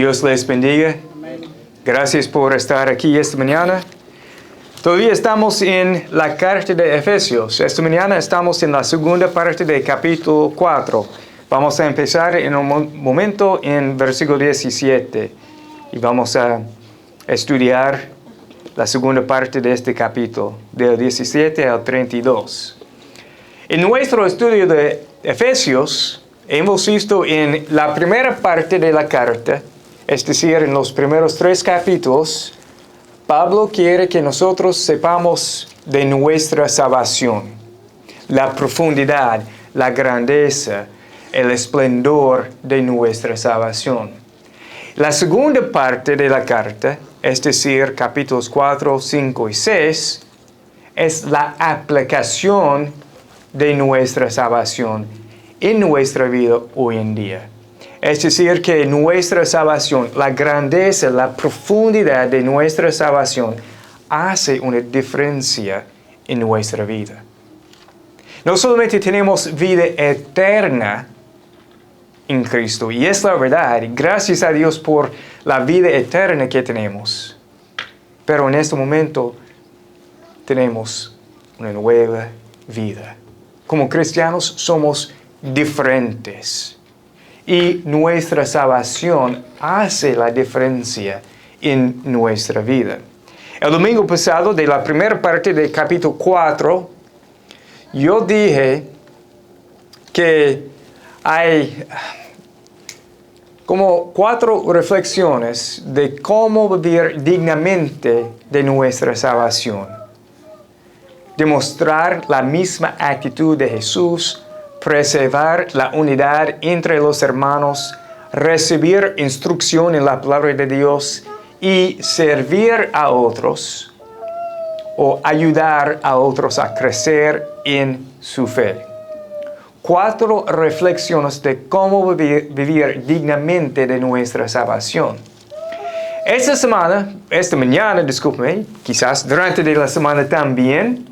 Dios les bendiga. Gracias por estar aquí esta mañana. Todavía estamos en la carta de Efesios. Esta mañana estamos en la segunda parte del capítulo 4. Vamos a empezar en un momento en versículo 17 y vamos a estudiar la segunda parte de este capítulo, del 17 al 32. En nuestro estudio de Efesios, hemos visto en la primera parte de la carta, es decir, en los primeros 3 capítulos, Pablo quiere que nosotros sepamos de nuestra salvación, la profundidad, la grandeza, el esplendor de nuestra salvación. La segunda parte de la carta, es decir, capítulos 4, 5 y 6, es la aplicación de nuestra salvación en nuestra vida hoy en día. Es decir, que nuestra salvación, la grandeza, la profundidad de nuestra salvación hace una diferencia en nuestra vida. No solamente tenemos vida eterna en Cristo, y es la verdad, y gracias a Dios por la vida eterna que tenemos, pero en este momento tenemos una nueva vida. Como cristianos somos diferentes. Y nuestra salvación hace la diferencia en nuestra vida. El domingo pasado, de la primera parte del capítulo 4, yo dije que hay como 4 reflexiones de cómo vivir dignamente de nuestra salvación. Demostrar la misma actitud de Jesús, preservar la unidad entre los hermanos, recibir instrucción en la palabra de Dios y servir a otros o ayudar a otros a crecer en su fe. 4 reflexiones de cómo vivir dignamente de nuestra salvación. Esta mañana, quizás durante la semana también,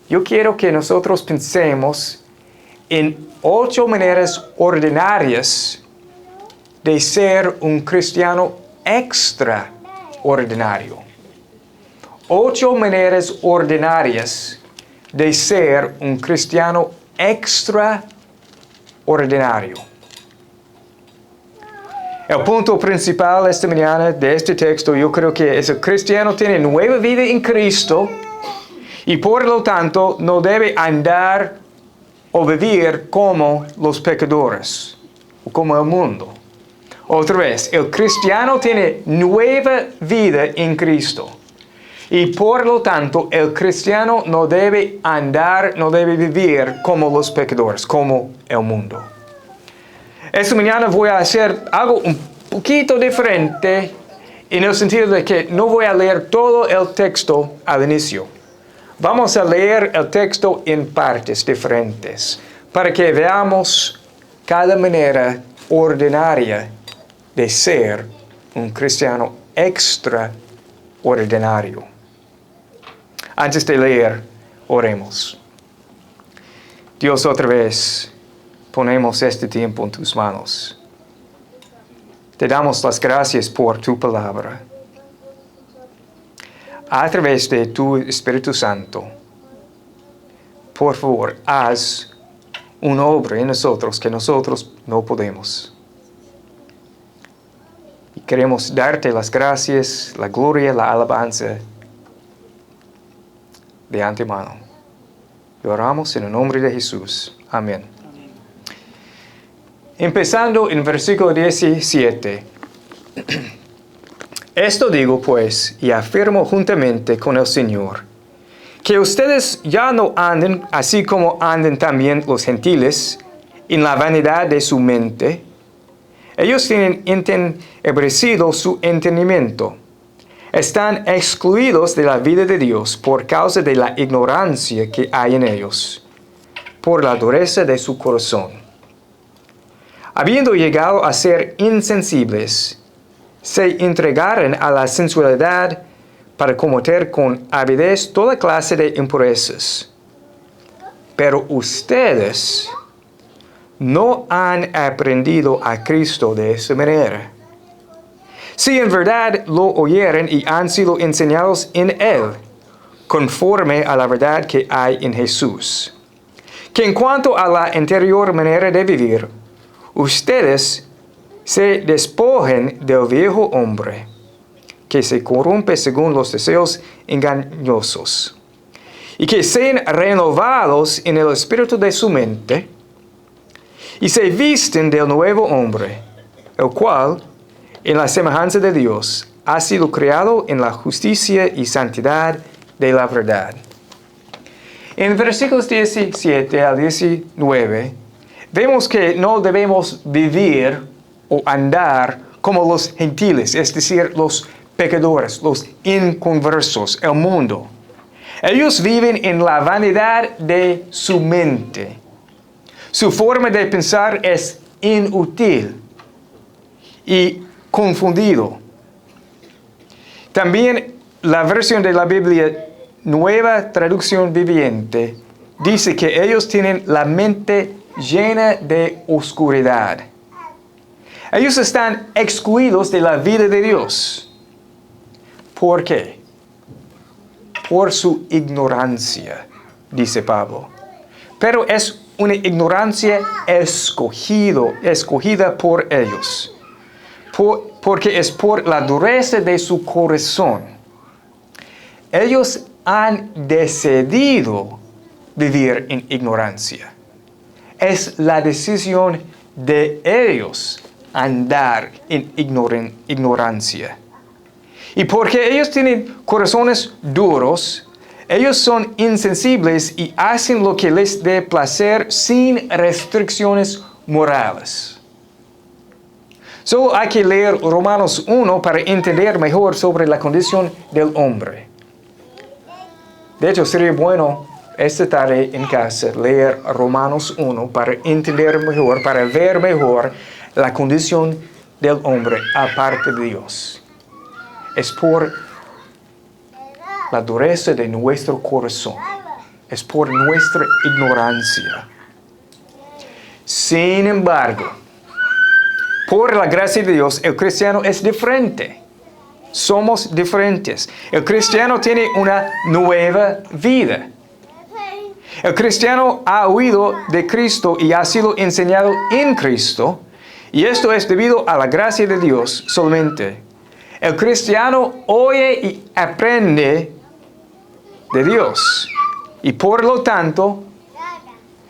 yo quiero que nosotros pensemos en 8 maneras ordinarias de ser un cristiano extraordinario. 8 maneras ordinarias de ser un cristiano extraordinario. El punto principal esta mañana de este texto, yo creo que es el cristiano tiene nueva vida en Cristo y por lo tanto no debe andar o vivir como los pecadores, o como el mundo. Otra vez, el cristiano tiene nueva vida en Cristo. Y por lo tanto, el cristiano no debe andar, no debe vivir como los pecadores, como el mundo. Esta mañana voy a hacer algo un poquito diferente, en el sentido de que no voy a leer todo el texto al inicio. Vamos a leer el texto en partes diferentes para que veamos cada manera ordinaria de ser un cristiano extraordinario. Antes de leer, oremos. Dios, otra vez ponemos este tiempo en tus manos. Te damos las gracias por tu palabra. A través de tu Espíritu Santo, por favor, haz una obra en nosotros que nosotros no podemos. Y queremos darte las gracias, la gloria, la alabanza de antemano. Lo oramos en el nombre de Jesús. Amén. Empezando en versículo 17. Esto digo pues, y afirmo juntamente con el Señor, que ustedes ya no anden así como andan también los gentiles, en la vanidad de su mente. Ellos tienen entenebrecido su entendimiento. Están excluidos de la vida de Dios por causa de la ignorancia que hay en ellos, por la dureza de su corazón. Habiendo llegado a ser insensibles, se entregaron a la sensualidad para cometer con avidez toda clase de impurezas. Pero ustedes no han aprendido a Cristo de esa manera. Si en verdad lo oyeren y han sido enseñados en Él, conforme a la verdad que hay en Jesús. Que en cuanto a la anterior manera de vivir, ustedes se despojen del viejo hombre, que se corrompe según los deseos engañosos, y que sean renovados en el espíritu de su mente, y se visten del nuevo hombre, el cual, en la semejanza de Dios, ha sido creado en la justicia y santidad de la verdad. En versículos 17 al 19, vemos que no debemos vivir o andar como los gentiles, es decir, los pecadores, los inconversos, el mundo. Ellos viven en la vanidad de su mente. Su forma de pensar es inútil y confundido. También la versión de la Biblia Nueva Traducción Viviente dice que ellos tienen la mente llena de oscuridad. Ellos están excluidos de la vida de Dios. ¿Por qué? Por su ignorancia, dice Pablo. Pero es una ignorancia escogida por ellos. Porque es por la dureza de su corazón. Ellos han decidido vivir en ignorancia. Es la decisión de ellos andar en ignorancia. Y porque ellos tienen corazones duros, ellos son insensibles y hacen lo que les dé placer sin restricciones morales. Solo hay que leer Romanos 1 para entender mejor sobre la condición del hombre. De hecho, sería bueno esta tarde en casa leer Romanos 1 para entender mejor, para ver mejor la condición del hombre aparte de Dios. Es por la dureza de nuestro corazón. Es por nuestra ignorancia. Sin embargo, por la gracia de Dios, el cristiano es diferente. Somos diferentes. El cristiano tiene una nueva vida. El cristiano ha oído de Cristo y ha sido enseñado en Cristo. Y esto es debido a la gracia de Dios solamente. El cristiano oye y aprende de Dios. Y por lo tanto,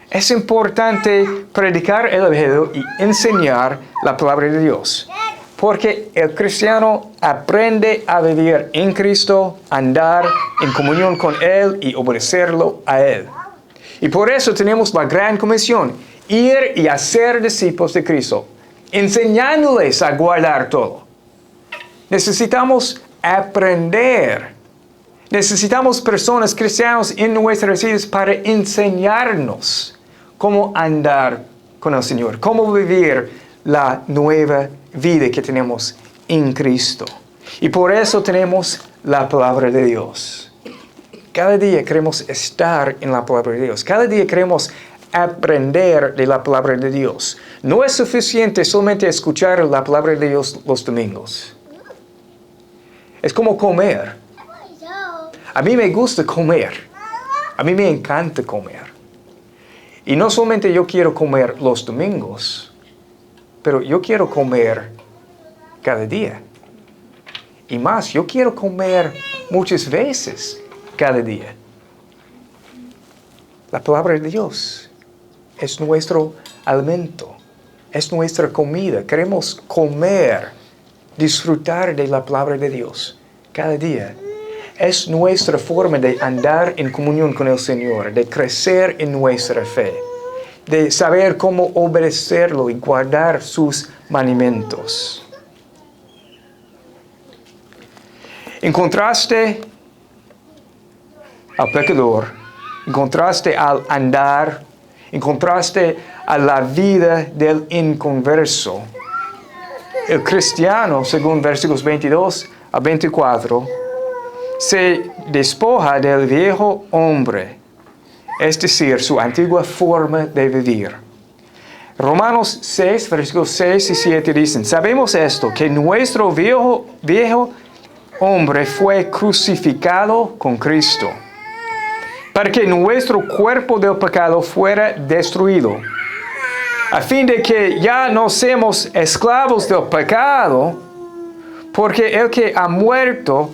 es importante predicar el Evangelio y enseñar la palabra de Dios. Porque el cristiano aprende a vivir en Cristo, andar en comunión con Él y obedecerlo a Él. Y por eso tenemos la gran comisión, ir y hacer discípulos de Cristo, enseñándoles a guardar todo. Necesitamos aprender. Necesitamos personas cristianos en nuestras vidas para enseñarnos cómo andar con el Señor, cómo vivir la nueva vida que tenemos en Cristo. Y por eso tenemos la palabra de Dios. Cada día queremos estar en la palabra de Dios. Cada día queremos aprender de la palabra de Dios. No es suficiente solamente escuchar la palabra de Dios los domingos. Es como comer. A mí me gusta comer. A mí me encanta comer. Y no solamente yo quiero comer los domingos, pero yo quiero comer cada día. Y más, yo quiero comer muchas veces cada día. La palabra de Dios es nuestro alimento, es nuestra comida. Queremos comer, disfrutar de la palabra de Dios cada día. Es nuestra forma de andar en comunión con el Señor, de crecer en nuestra fe, de saber cómo obedecerlo y guardar sus mandamientos. En contraste al pecador, en contraste al andar, en contraste a la vida del inconverso, el cristiano, según versículos 22 a 24, se despoja del viejo hombre, es decir, su antigua forma de vivir. Romanos 6, versículos 6 y 7 dicen, sabemos esto, que nuestro viejo hombre fue crucificado con Cristo, para que nuestro cuerpo del pecado fuera destruido, a fin de que ya no seamos esclavos del pecado, porque el que ha muerto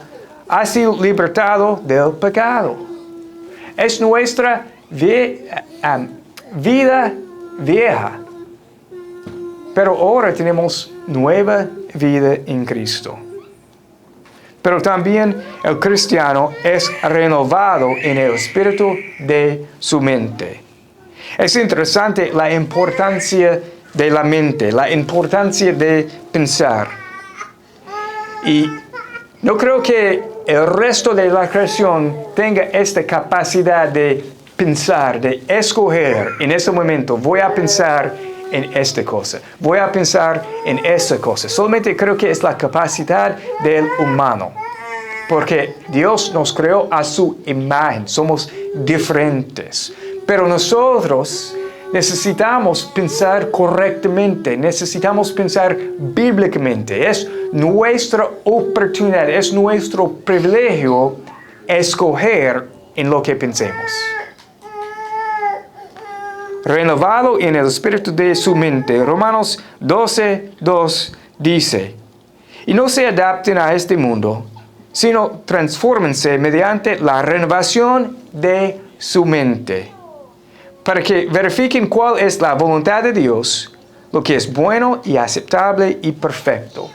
ha sido libertado del pecado. Es nuestra vida vieja, pero ahora tenemos nueva vida en Cristo. Pero también el cristiano es renovado en el espíritu de su mente. Es interesante la importancia de la mente, la importancia de pensar. Y no creo que el resto de la creación tenga esta capacidad de pensar, de escoger en este momento. Voy a pensar en esta cosa. Voy a pensar en esta cosa. Solamente creo que es la capacidad del humano. Porque Dios nos creó a su imagen. Somos diferentes. Pero nosotros necesitamos pensar correctamente. Necesitamos pensar bíblicamente. Es nuestra oportunidad, es nuestro privilegio escoger en lo que pensemos. Renovado en el espíritu de su mente. Romanos 12:2 dice, y no se adapten a este mundo, sino transfórmense mediante la renovación de su mente, para que verifiquen cuál es la voluntad de Dios, lo que es bueno y aceptable y perfecto.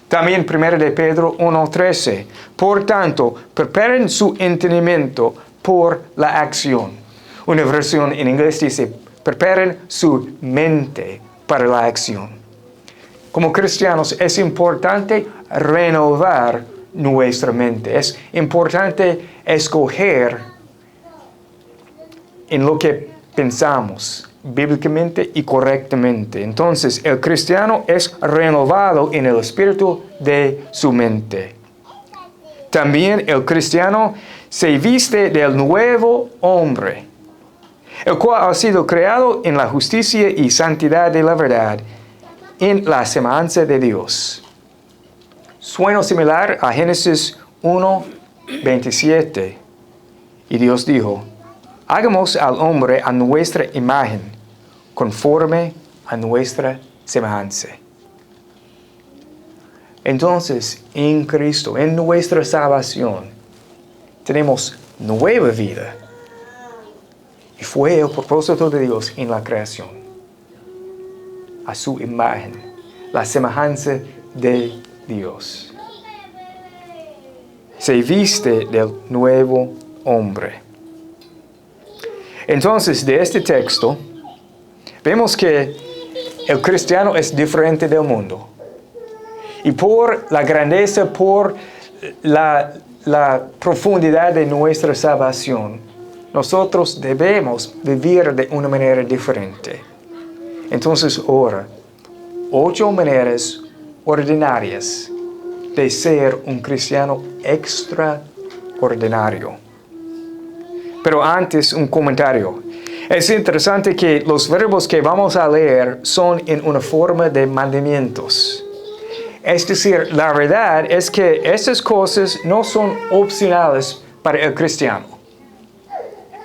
También 1 de Pedro 1:13, por tanto, preparen su entendimiento por la acción. Una versión en inglés dice, preparen su mente para la acción. Como cristianos es importante renovar nuestra mente. Es importante escoger en lo que pensamos bíblicamente y correctamente. Entonces, el cristiano es renovado en el espíritu de su mente. También el cristiano se viste del nuevo hombre, el cual ha sido creado en la justicia y santidad de la verdad, en la semejanza de Dios. Suena similar a Génesis 1:27. Y Dios dijo, hagamos al hombre a nuestra imagen, conforme a nuestra semejanza. Entonces, en Cristo, en nuestra salvación, tenemos nueva vida. Y fue el propósito de Dios en la creación. A su imagen, la semejanza de Dios. Se viste del nuevo hombre. Entonces, de este texto, vemos que el cristiano es diferente del mundo. Y por la grandeza, por la profundidad de nuestra salvación, nosotros debemos vivir de una manera diferente. Entonces, ahora, 8 maneras ordinarias de ser un cristiano extraordinario. Pero antes, un comentario. Es interesante que los verbos que vamos a leer son en una forma de mandamientos. Es decir, la verdad es que estas cosas no son opcionales para el cristiano.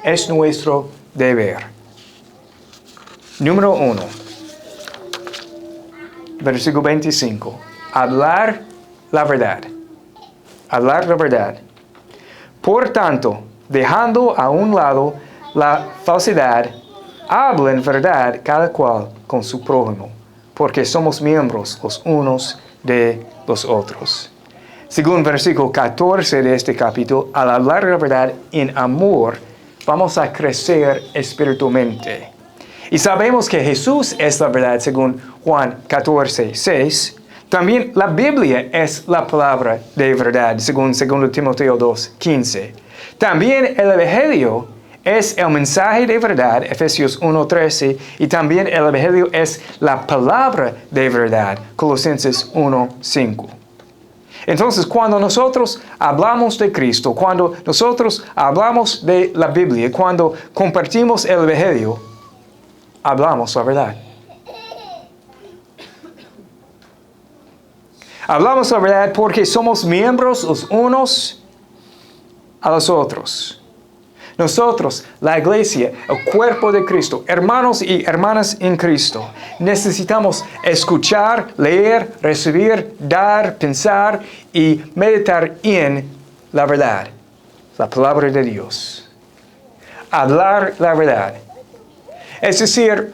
Es nuestro deber. Número 1. Versículo 25. Hablar la verdad. Hablar la verdad. Por tanto, dejando a un lado la falsedad, hablen verdad cada cual con su prójimo, porque somos miembros los unos de los otros. Según versículo 14 de este capítulo, al hablar la verdad en amor, vamos a crecer espiritualmente. Y sabemos que Jesús es la verdad, según Juan 14:6. También la Biblia es la palabra de verdad, según 2 Timoteo 2:15. También el Evangelio es el mensaje de verdad, Efesios 1:13. Y también el Evangelio es la palabra de verdad, Colosenses 1:5. Entonces, cuando nosotros hablamos de Cristo, cuando nosotros hablamos de la Biblia, cuando compartimos el Evangelio, hablamos la verdad. Hablamos la verdad porque somos miembros los unos a los otros. Nosotros, la iglesia, el cuerpo de Cristo, hermanos y hermanas en Cristo, necesitamos escuchar, leer, recibir, dar, pensar y meditar en la verdad, la palabra de Dios. Hablar la verdad. Es decir,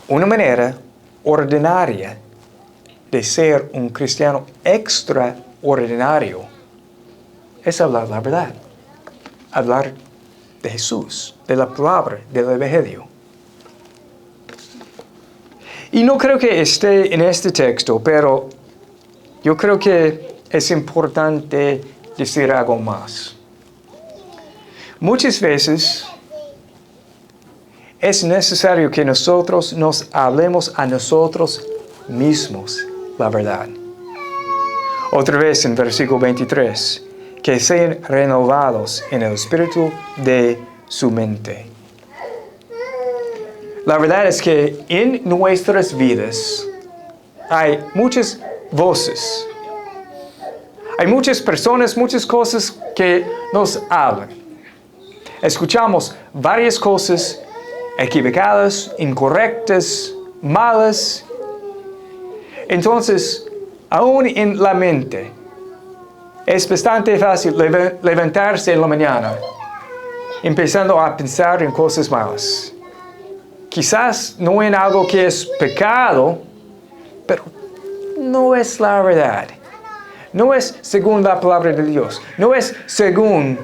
una manera ordinaria de ser un cristiano extraordinario es hablar la verdad. Hablar de Jesús, de la palabra, del Evangelio. Y no creo que esté en este texto, pero yo creo que es importante decir algo más. Muchas veces es necesario que nosotros nos hablemos a nosotros mismos la verdad. Otra vez en versículo 23. Que sean renovados en el espíritu de su mente. La verdad es que en nuestras vidas hay muchas voces. Hay muchas personas, muchas cosas que nos hablan. Escuchamos varias cosas equivocadas, incorrectas, malas. Entonces, aún en la mente, es bastante fácil levantarse en la mañana, empezando a pensar en cosas malas. Quizás no en algo que es pecado, pero no es la verdad. No es según la palabra de Dios. No es según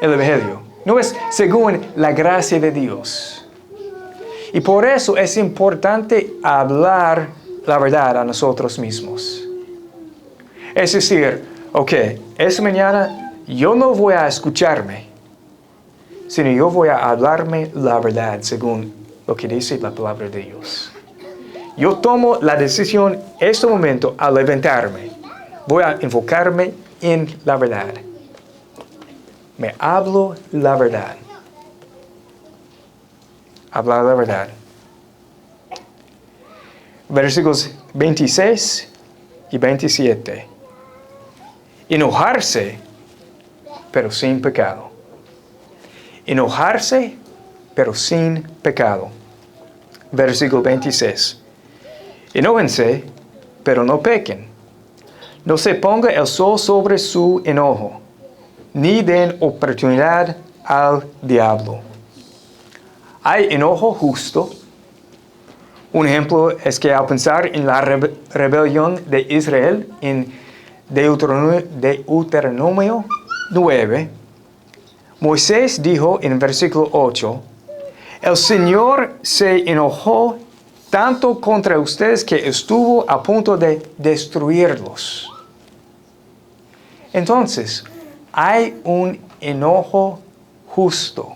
el Evangelio. No es según la gracia de Dios. Y por eso es importante hablar la verdad a nosotros mismos. Es decir, ok, esta mañana yo no voy a escucharme, sino yo voy a hablarme la verdad según lo que dice la palabra de Dios. Yo tomo la decisión en este momento al levantarme. Voy a enfocarme en la verdad. Me hablo la verdad. Hablar la verdad. Versículos 26 y 27. Enojarse, pero sin pecado. Enojarse, pero sin pecado. Versículo 26. Enójense, pero no pequen. No se ponga el sol sobre su enojo, ni den oportunidad al diablo. Hay enojo justo. Un ejemplo es que al pensar en la rebelión de Israel en Deuteronomio 9, Moisés dijo en versículo 8, el Señor se enojó tanto contra ustedes que estuvo a punto de destruirlos. Entonces, hay un enojo justo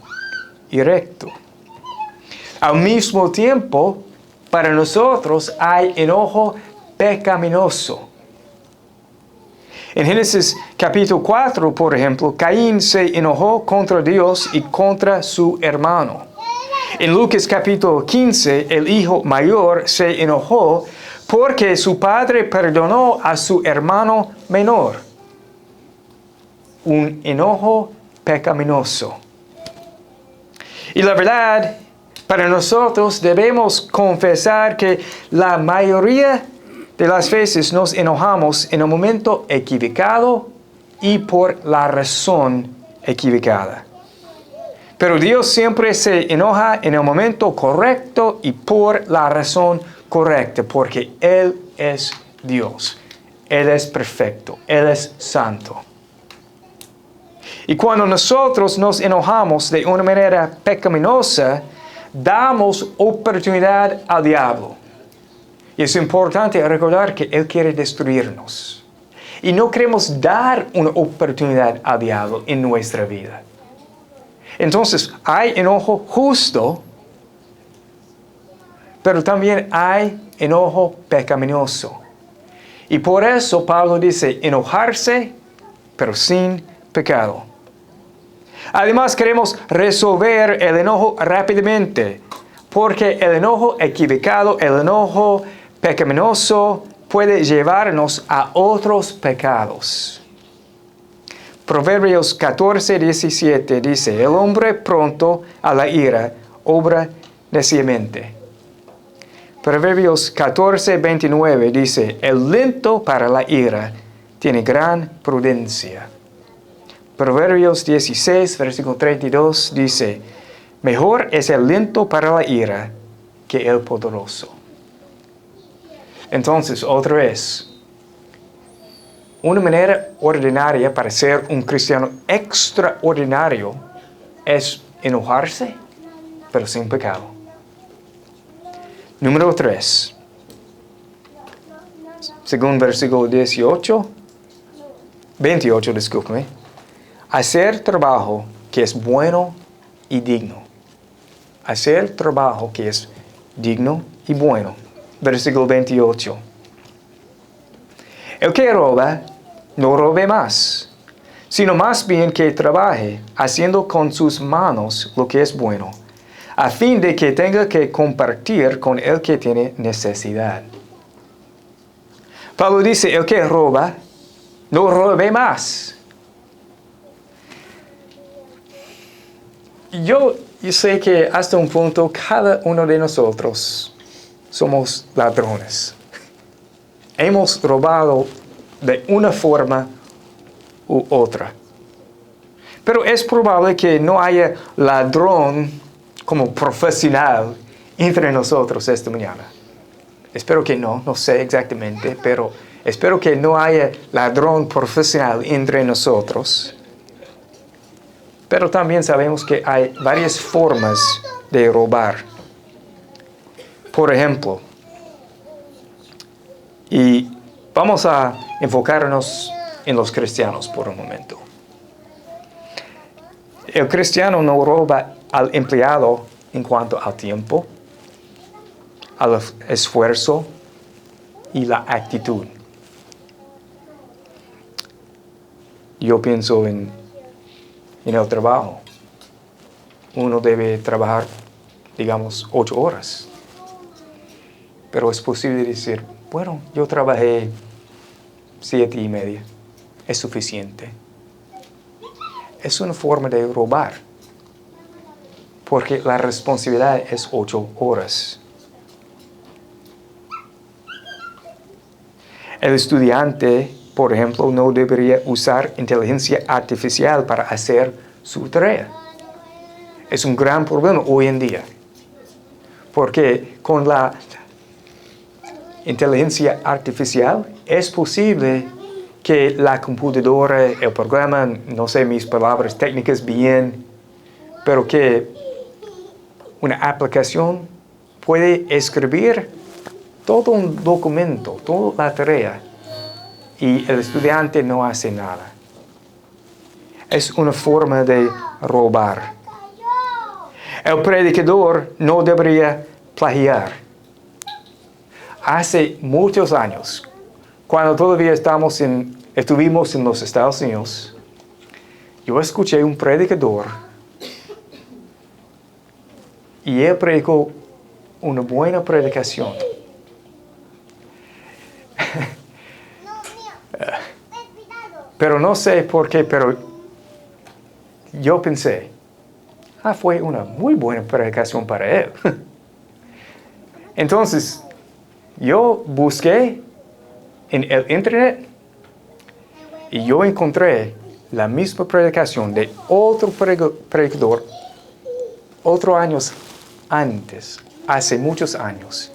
y recto. Al mismo tiempo, para nosotros hay enojo pecaminoso. En Génesis capítulo 4, por ejemplo, Caín se enojó contra Dios y contra su hermano. En Lucas capítulo 15, el hijo mayor se enojó porque su padre perdonó a su hermano menor. Un enojo pecaminoso. Y la verdad, para nosotros debemos confesar que la mayoría de las veces nos enojamos en el momento equivocado y por la razón equivocada. Pero Dios siempre se enoja en el momento correcto y por la razón correcta, porque Él es Dios. Él es perfecto. Él es santo. Y cuando nosotros nos enojamos de una manera pecaminosa, damos oportunidad al diablo. Y es importante recordar que Él quiere destruirnos. Y no queremos dar una oportunidad al diablo en nuestra vida. Entonces, hay enojo justo, pero también hay enojo pecaminoso. Y por eso Pablo dice, enojarse, pero sin pecado. Además, queremos resolver el enojo rápidamente, porque el enojo equivocado, el enojo pecaminoso, puede llevarnos a otros pecados. Proverbios 14:17 dice, el hombre pronto a la ira obra neciamente. Proverbios 14:29 dice, el lento para la ira tiene gran prudencia. Proverbios 16, versículo 32 dice, mejor es el lento para la ira que el poderoso. Entonces, otra vez, una manera ordinaria para ser un cristiano extraordinario es enojarse, pero sin pecado. Número 3. Según versículo 28, discúlpeme. Hacer trabajo que es bueno y digno. Hacer trabajo que es digno y bueno. Versículo 28. El que roba, no robe más, sino más bien que trabaje, haciendo con sus manos lo que es bueno, a fin de que tenga que compartir con el que tiene necesidad. Pablo dice, el que roba, no robe más. Yo sé que hasta un punto cada uno de nosotros somos ladrones. Hemos robado de una forma u otra. Pero es probable que no haya ladrón como profesional entre nosotros esta mañana. Espero que no sé exactamente, pero espero que no haya ladrón profesional entre nosotros. Pero también sabemos que hay varias formas de robar. Por ejemplo, y vamos a enfocarnos en los cristianos por un momento. El cristiano no roba al empleado en cuanto al tiempo, al esfuerzo y la actitud. Yo pienso en el trabajo. Uno debe trabajar, digamos, 8 horas. Pero es posible decir, bueno, yo trabajé 7:30. Es suficiente. Es una forma de robar. Porque la responsabilidad es 8 horas. El estudiante, por ejemplo, no debería usar inteligencia artificial para hacer su tarea. Es un gran problema hoy en día. Porque con la inteligencia artificial es posible que la computadora, el programa, no sé mis palabras técnicas bien, pero que una aplicación puede escribir todo un documento, toda la tarea, y el estudiante no hace nada. Es una forma de robar. El predicador no debería plagiar. Hace muchos años, cuando todavía estuvimos en los Estados Unidos, yo escuché un predicador y él predicó una buena predicación. Pero no sé por qué, pero yo pensé, fue una muy buena predicación para él. Entonces, yo busqué en el internet y yo encontré la misma predicación de otro predicador otros años antes, hace muchos años.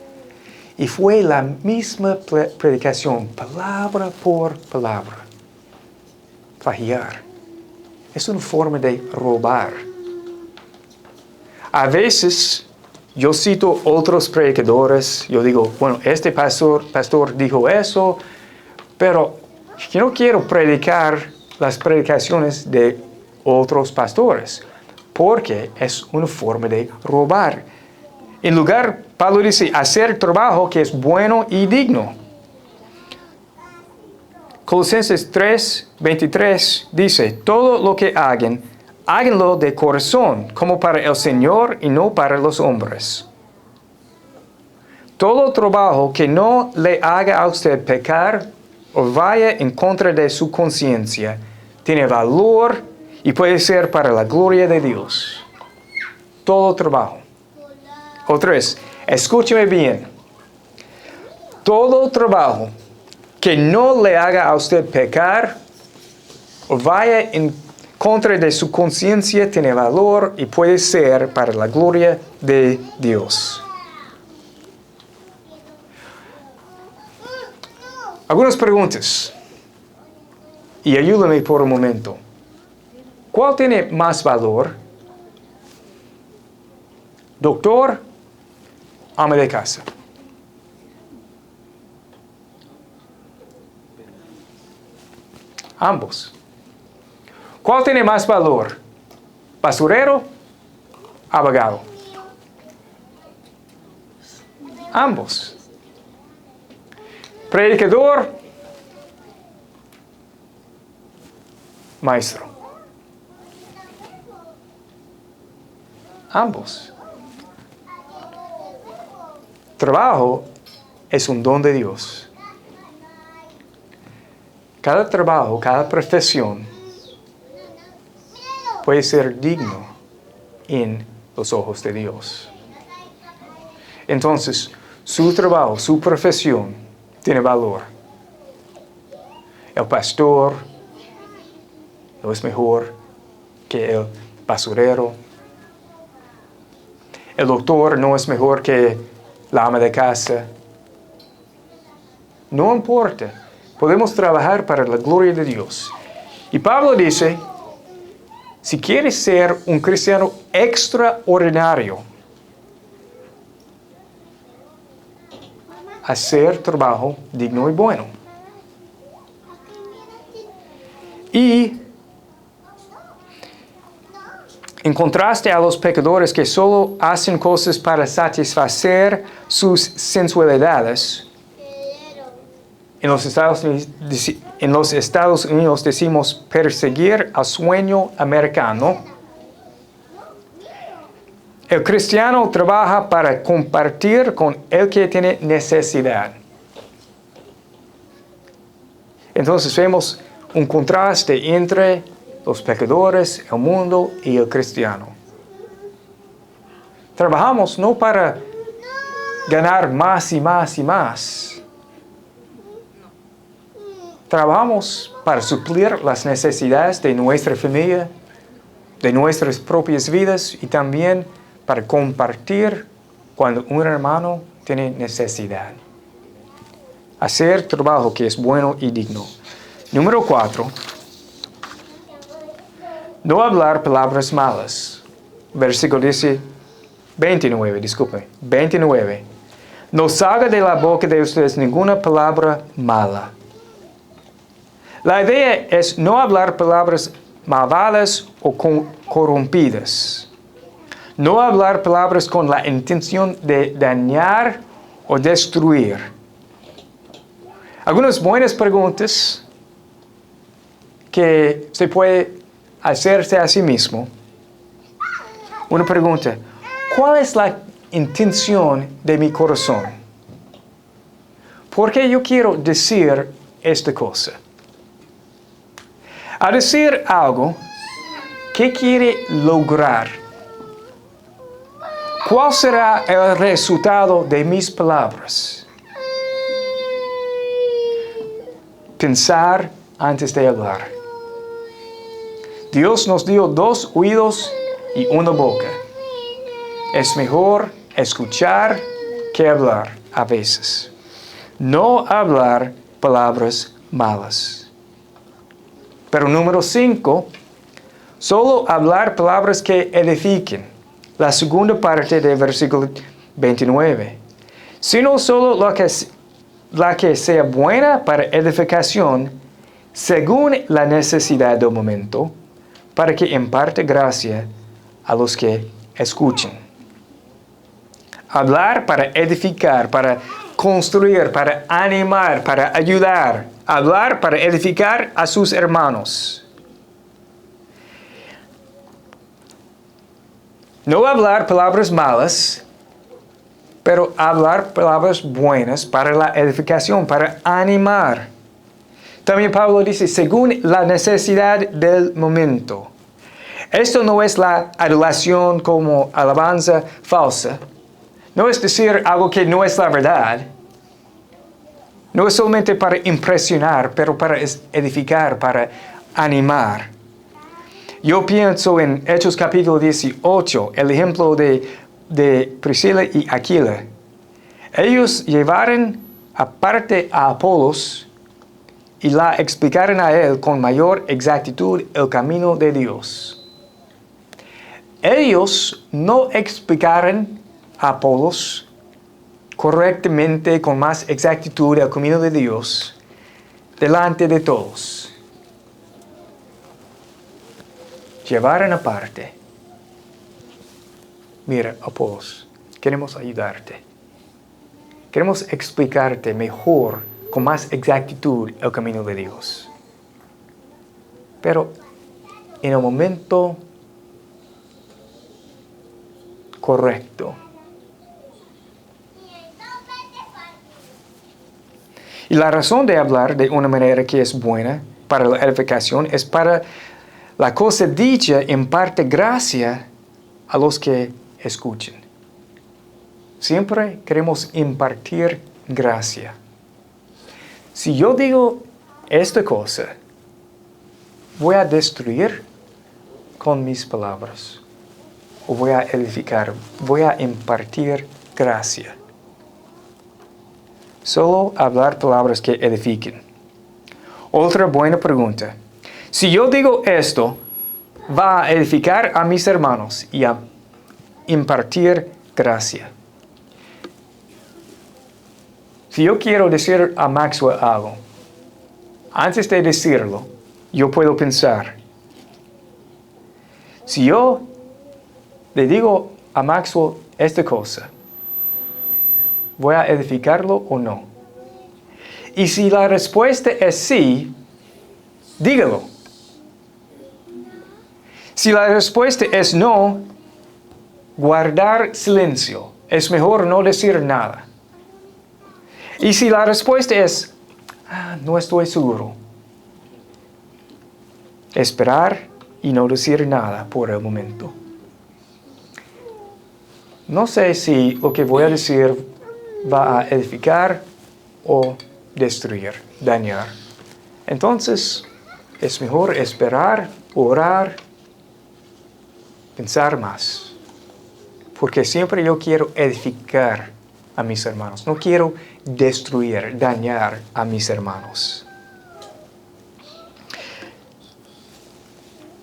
Y fue la misma predicación, palabra por palabra. Plagiar. Es una forma de robar. A veces yo cito otros predicadores, yo digo, bueno, este pastor dijo eso, pero yo no quiero predicar las predicaciones de otros pastores, porque es una forma de robar. En lugar, Pablo dice, hacer trabajo que es bueno y digno. Colosenses 3:23 dice, todo lo que hagan, háganlo de corazón, como para el Señor y no para los hombres. Todo trabajo que no le haga a usted pecar o vaya en contra de su conciencia tiene valor y puede ser para la gloria de Dios. Todo trabajo. Otra vez, escúcheme bien. Todo trabajo que no le haga a usted pecar o vaya en contra de su conciencia tiene valor y puede ser para la gloria de Dios. Algunas preguntas. Y ayúdame por un momento. ¿Cuál tiene más valor? ¿Doctor? Ama de casa. Ambos. ¿Cuál tiene más valor? ¿Basurero? ¿Abogado? Ambos. ¿Predicador? Maestro. Ambos. Trabajo es un don de Dios. Cada trabajo, cada profesión puede ser digno en los ojos de Dios. Entonces, su trabajo, su profesión tiene valor. El pastor no es mejor que el basurero. El doctor no es mejor que la ama de casa. No importa. Podemos trabajar para la gloria de Dios. Y Pablo dice, si quieres ser un cristiano extraordinario, hacer trabajo digno y bueno. Y en contraste a los pecadores que solo hacen cosas para satisfacer sus sensualidades, en los Estados Unidos decimos perseguir al sueño americano. El cristiano trabaja para compartir con el que tiene necesidad. Entonces vemos un contraste entre los pecadores, el mundo y el cristiano. Trabajamos no para ganar más y más y más. Trabajamos para suplir las necesidades de nuestra familia, de nuestras propias vidas y también para compartir cuando un hermano tiene necesidad. Hacer trabajo que es bueno y digno. Número 4. No hablar palabras malas. Versículo 29. No salga de la boca de ustedes ninguna palabra mala. La idea es no hablar palabras malvadas o corrompidas. No hablar palabras con la intención de dañar o destruir. Algunas buenas preguntas que se puede hacerse a sí mismo. Una pregunta, ¿cuál es la intención de mi corazón? ¿Por qué yo quiero decir esta cosa? Al decir algo, ¿qué quiere lograr? ¿Cuál será el resultado de mis palabras? Pensar antes de hablar. Dios nos dio 2 oídos y 1 boca. Es mejor escuchar que hablar a veces. No hablar palabras malas. Pero número 5, solo hablar palabras que edifiquen. La segunda parte del versículo 29. Sino solo la que sea buena para edificación, según la necesidad del momento, para que imparte gracia a los que escuchen. Hablar para edificar, para construir, para animar, para ayudar. Hablar para edificar a sus hermanos. No hablar palabras malas pero hablar palabras buenas para la edificación, para animar. También Pablo dice, según la necesidad del momento. Esto no es la adulación como alabanza falsa. No es decir algo que no es la verdad. No es solamente para impresionar, pero para edificar, para animar. Yo pienso en Hechos capítulo 18, el ejemplo de Priscila y Aquila. Ellos llevaron aparte a Apolos y la explicaron a él con mayor exactitud el camino de Dios. Ellos no explicaron a Apolos correctamente, con más exactitud, el camino de Dios delante de todos. Llevaron aparte. Mira, Apolos, queremos ayudarte. Queremos explicarte mejor, con más exactitud, el camino de Dios. Pero en el momento correcto. Y la razón de hablar de una manera que es buena para la edificación es para la cosa dicha imparte gracia a los que escuchen. Siempre queremos impartir gracia. Si yo digo esta cosa, voy a destruir con mis palabras. O voy a edificar, voy a impartir gracia. Solo hablar palabras que edifiquen. Otra buena pregunta. Si yo digo esto, va a edificar a mis hermanos y a impartir gracia. Si yo quiero decir a Maxwell algo, antes de decirlo, yo puedo pensar, si yo le digo a Maxwell esta cosa, ¿voy a edificarlo o no? Y si la respuesta es sí, dígalo. Si la respuesta es no, guardar silencio. Es mejor no decir nada. Y si la respuesta es, no estoy seguro, esperar y no decir nada por el momento. No sé si lo que voy a decir va a edificar o destruir, dañar. Entonces, es mejor esperar, orar, pensar más. Porque siempre yo quiero edificar a mis hermanos. No quiero destruir, dañar a mis hermanos.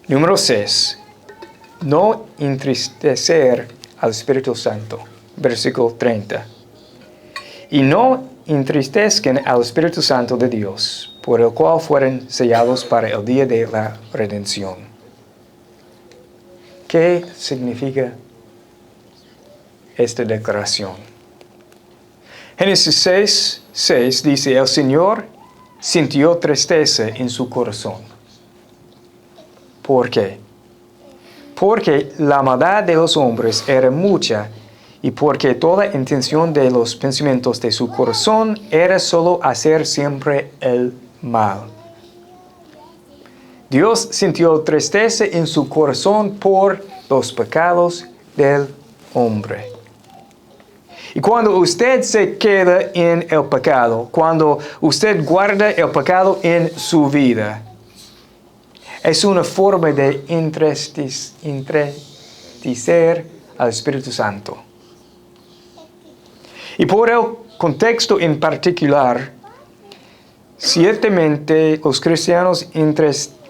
Número 6. No entristecer al Espíritu Santo. Versículo 30. Y no entristezcan al Espíritu Santo de Dios, por el cual fueron sellados para el día de la redención. ¿Qué significa esta declaración? Génesis 6 dice, el Señor sintió tristeza en su corazón. ¿Por qué? Porque la maldad de los hombres era mucha, y porque toda intención de los pensamientos de su corazón era solo hacer siempre el mal. Dios sintió tristeza en su corazón por los pecados del hombre. Y cuando usted se queda en el pecado, cuando usted guarda el pecado en su vida, es una forma de entristecer al Espíritu Santo. Y por el contexto en particular, ciertamente los cristianos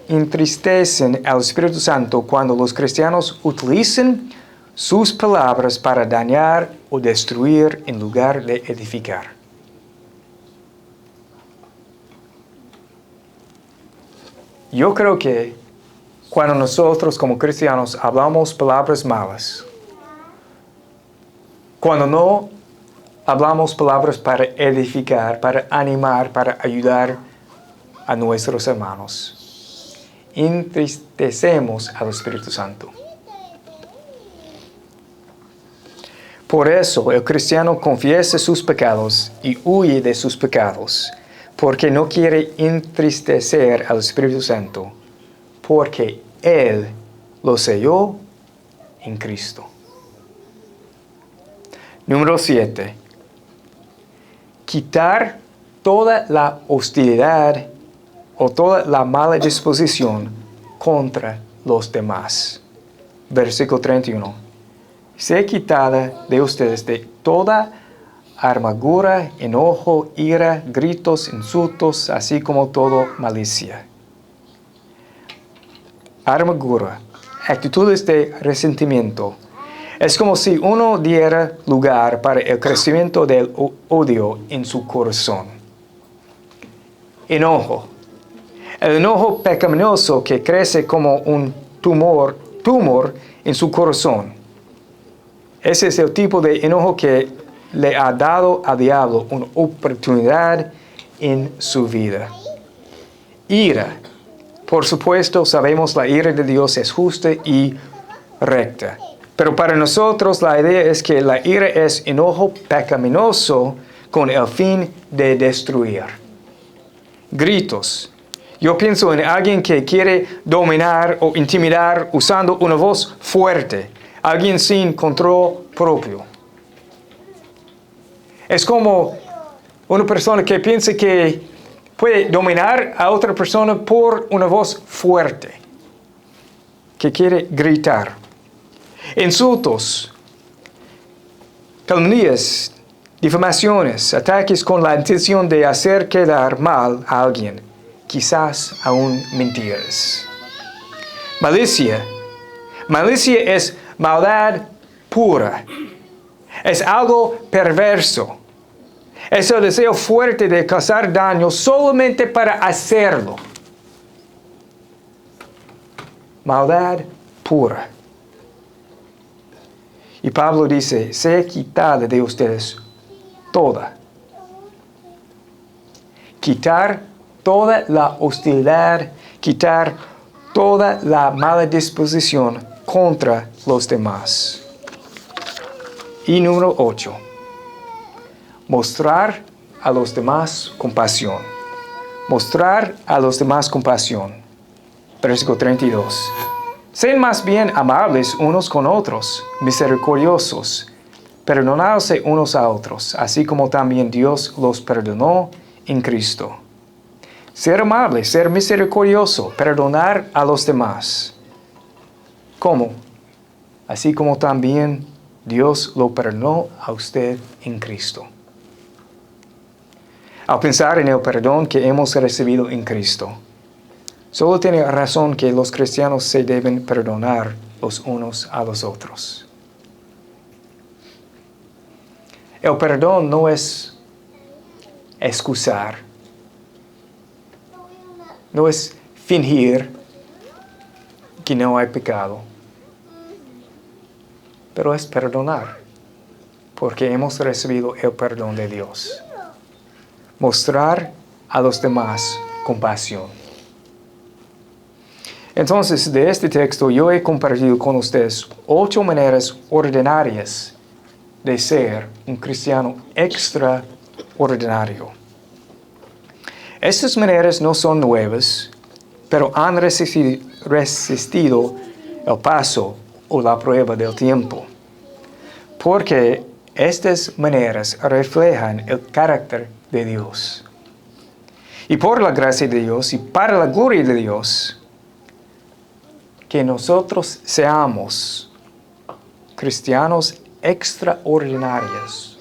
entristecen al Espíritu Santo cuando los cristianos utilizan sus palabras para dañar o destruir en lugar de edificar. Yo creo que cuando nosotros como cristianos hablamos palabras malas, cuando no hablamos palabras para edificar, para animar, para ayudar a nuestros hermanos, entristecemos al Espíritu Santo. Por eso el cristiano confiesa sus pecados y huye de sus pecados, porque no quiere entristecer al Espíritu Santo, porque Él lo selló en Cristo. Número 7. Quitar toda la hostilidad o toda la mala disposición contra los demás. Versículo 31. Sea quitada de ustedes de toda amargura, enojo, ira, gritos, insultos, así como toda malicia. Amargura, actitudes de resentimiento. Es como si uno diera lugar para el crecimiento del odio en su corazón. Enojo. El enojo pecaminoso que crece como un tumor en su corazón. Ese es el tipo de enojo que le ha dado al diablo una oportunidad en su vida. Ira. Por supuesto, sabemos la ira de Dios es justa y recta. Pero para nosotros la idea es que la ira es enojo pecaminoso con el fin de destruir. Gritos. Yo pienso en alguien que quiere dominar o intimidar usando una voz fuerte. Alguien sin control propio. Es como una persona que piensa que puede dominar a otra persona por una voz fuerte. Que quiere gritar. Insultos, calumnias, difamaciones, ataques con la intención de hacer quedar mal a alguien, quizás aún mentiras. Malicia. Malicia es maldad pura. Es algo perverso. Es el deseo fuerte de causar daño solamente para hacerlo. Maldad pura. Y Pablo dice, sea quitada de ustedes toda. Quitar toda la hostilidad, quitar toda la mala disposición contra los demás. Y número 8. Mostrar a los demás compasión. Mostrar a los demás compasión. Versículo 32. Sean más bien amables unos con otros, misericordiosos, perdonándose unos a otros, así como también Dios los perdonó en Cristo. Ser amable, ser misericordioso, perdonar a los demás. ¿Cómo? Así como también Dios lo perdonó a usted en Cristo. Al pensar en el perdón que hemos recibido en Cristo, solo tiene razón que los cristianos se deben perdonar los unos a los otros. El perdón no es excusar, no es fingir que no hay pecado, pero es perdonar, porque hemos recibido el perdón de Dios. Mostrar a los demás compasión. Entonces, de este texto yo he compartido con ustedes 8 maneras ordinarias de ser un cristiano extraordinario. Estas maneras no son nuevas, pero han resistido el paso o la prueba del tiempo. Porque estas maneras reflejan el carácter de Dios. Y por la gracia de Dios y para la gloria de Dios, que nosotros seamos cristianos extraordinarios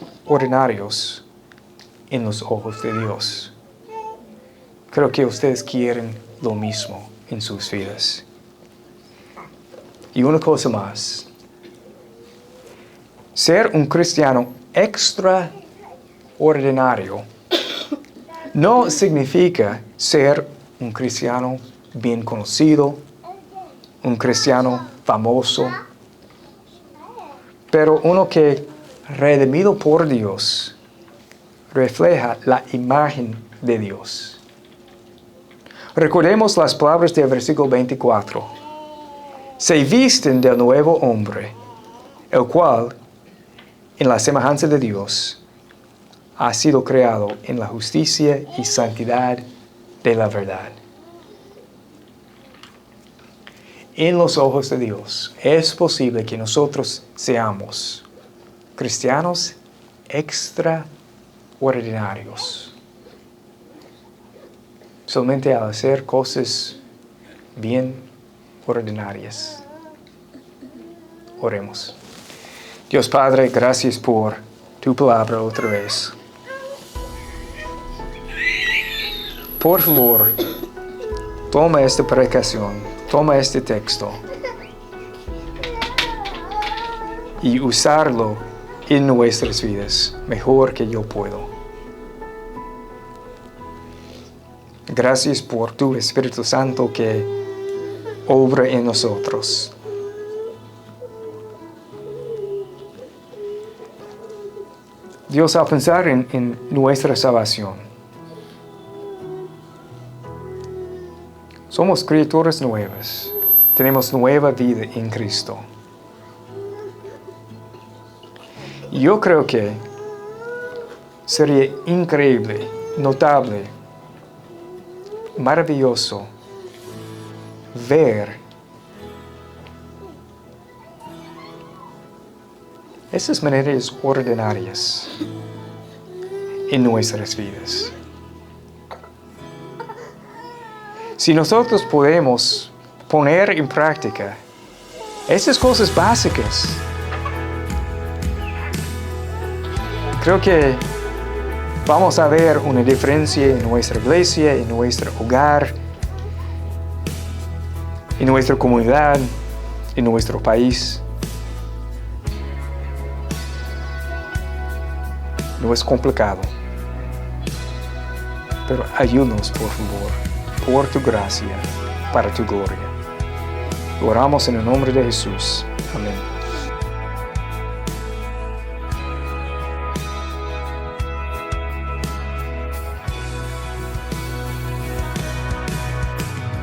en los ojos de Dios. Creo que ustedes quieren lo mismo en sus vidas. Y una cosa más. Ser un cristiano extraordinario no significa ser un cristiano bien conocido, un cristiano famoso, pero uno que, redimido por Dios, refleja la imagen de Dios. Recordemos las palabras del versículo 24. Se visten del nuevo hombre, el cual, en la semejanza de Dios, ha sido creado en la justicia y santidad de la verdad. En los ojos de Dios es posible que nosotros seamos cristianos extraordinarios, solamente al hacer cosas bien ordinarias. Oremos. Dios Padre, gracias por tu palabra otra vez. Por favor, toma esta predicación, toma este texto y usarlo en nuestras vidas mejor que yo puedo. Gracias por tu Espíritu Santo que obra en nosotros. Dios, al pensar en nuestra salvación, somos criaturas nuevas, tenemos nueva vida en Cristo. Y yo creo que sería increíble, notable, maravilloso ver esas maneras ordinarias en nuestras vidas. Si nosotros podemos poner en práctica esas cosas básicas, creo que vamos a ver una diferencia en nuestra iglesia, en nuestro hogar, en nuestra comunidad, en nuestro país. No es complicado, pero ayúdanos, por favor, por tu gracia, para tu gloria. Oramos en el nombre de Jesús. Amén.